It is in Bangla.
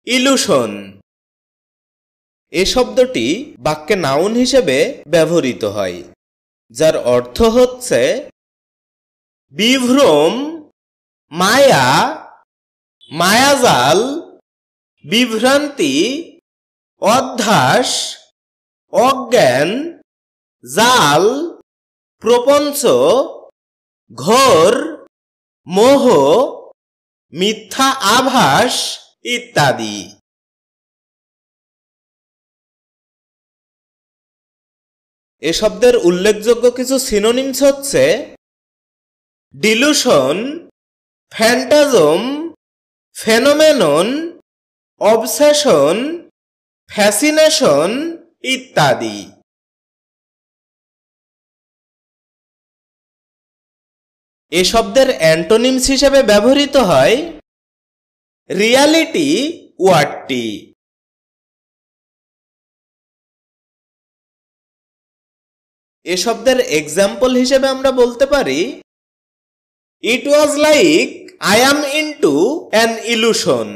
ইলুশন। এ শব্দটি বাক্যে নাউন হিসেবে ব্যবহৃত হয়, যার অর্থ হচ্ছে বিভ্রম, মায়া, মায়াজাল, বিভ্রান্তি, অধ্যাস, অজ্ঞান, জাল, প্রপঞ্চ, ঘোর, মোহ, মিথ্যা আভাস ইত্যাদি। এ শব্দের উল্লেখযোগ্য কিছু সিনোনিমস হচ্ছে ডিলুশন, ফ্যান্টাজম, ফেনোমেনন, অবসেশন, ফ্যাসিনেশন ইত্যাদি। এ শব্দের অ্যান্টোনিমস হিসেবে ব্যবহৃত হয় রিয়ালিটি ওয়ার্ডটি। এ শব্দের এক্সাম্পল হিসেবে আমরা বলতে পারি it was like I am into an illusion.